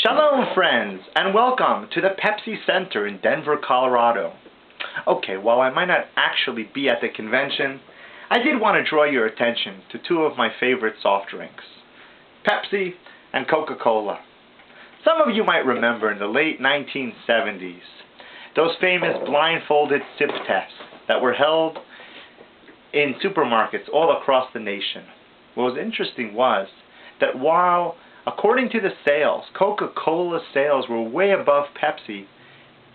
Shalom, friends, and welcome to the Pepsi Center in Denver, Colorado. Okay, while I might not actually be at the convention, I did want to draw your attention to two of my favorite soft drinks, Pepsi and Coca-Cola. Some of you might remember in the late 1970s, those famous blindfolded sip tests that were held in supermarkets all across the nation. What was interesting was that while, according to the sales, Coca-Cola sales were way above Pepsi,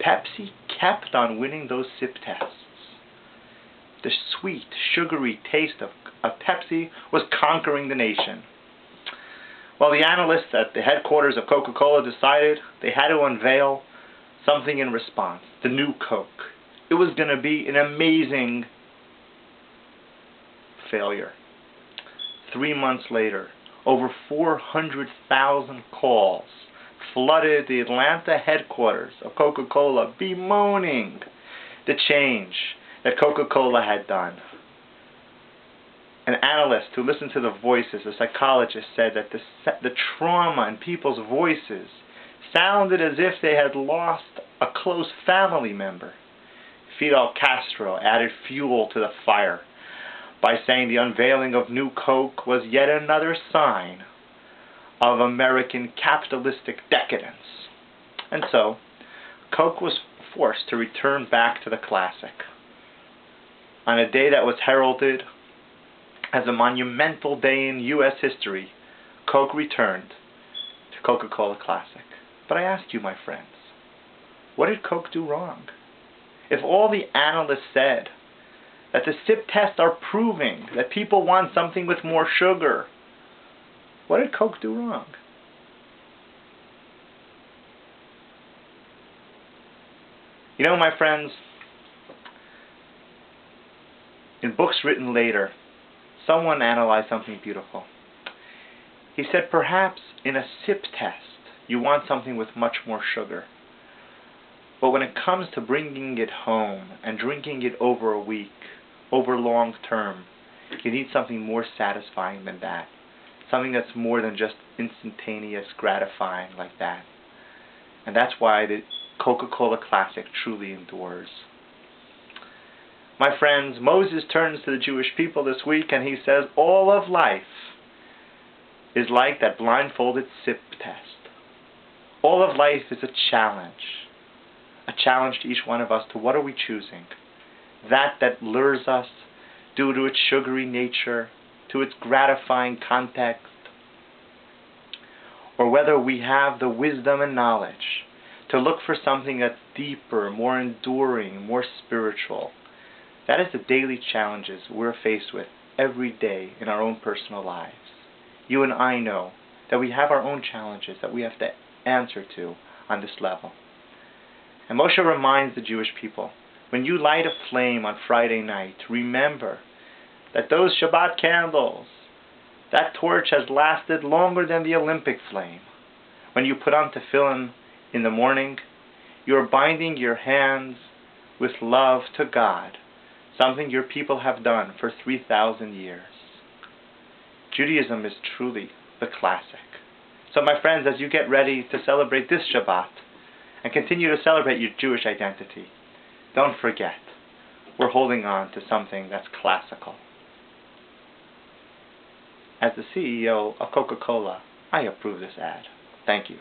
Pepsi kept on winning those sip tests. The sweet, sugary taste of Pepsi was conquering the nation. Well, the analysts at the headquarters of Coca-Cola decided they had to unveil something in response, the new Coke. It was going to be an amazing failure. 3 months later, over 400,000 calls flooded the Atlanta headquarters of Coca-Cola bemoaning the change that Coca-Cola had done. An analyst who listened to the voices, a psychologist, said that the trauma in people's voices sounded as if they had lost a close family member. Fidel Castro added fuel to the fire by saying the unveiling of New Coke was yet another sign of American capitalistic decadence. And so, Coke was forced to return back to the classic. On a day that was heralded as a monumental day in U.S. history, Coke returned to Coca-Cola Classic. But I ask you, my friends, what did Coke do wrong? If all the analysts said that the sip tests are proving that people want something with more sugar, what did Coke do wrong? You know, my friends, in books written later, someone analyzed something beautiful. He said, perhaps in a sip test, you want something with much more sugar. But when it comes to bringing it home and drinking it over a week, over long term, you need something more satisfying than that. Something that's more than just instantaneous, gratifying like that. And that's why the Coca-Cola Classic truly endures. My friends, Moses turns to the Jewish people this week and he says, all of life is like that blindfolded sip test. All of life is a challenge to each one of us to what are we choosing? That lures us due to its sugary nature, to its gratifying context, or whether we have the wisdom and knowledge to look for something that's deeper, more enduring, more spiritual. That is the daily challenges we're faced with every day in our own personal lives. You and I know that we have our own challenges that we have to answer to on this level. And Moshe reminds the Jewish people, when you light a flame on Friday night, remember that those Shabbat candles, that torch has lasted longer than the Olympic flame. When you put on tefillin in the morning, you are binding your hands with love to God, something your people have done for 3,000 years. Judaism is truly the classic. So my friends, as you get ready to celebrate this Shabbat and continue to celebrate your Jewish identity, don't forget, we're holding on to something that's classical. As the CEO of Coca-Cola, I approve this ad. Thank you.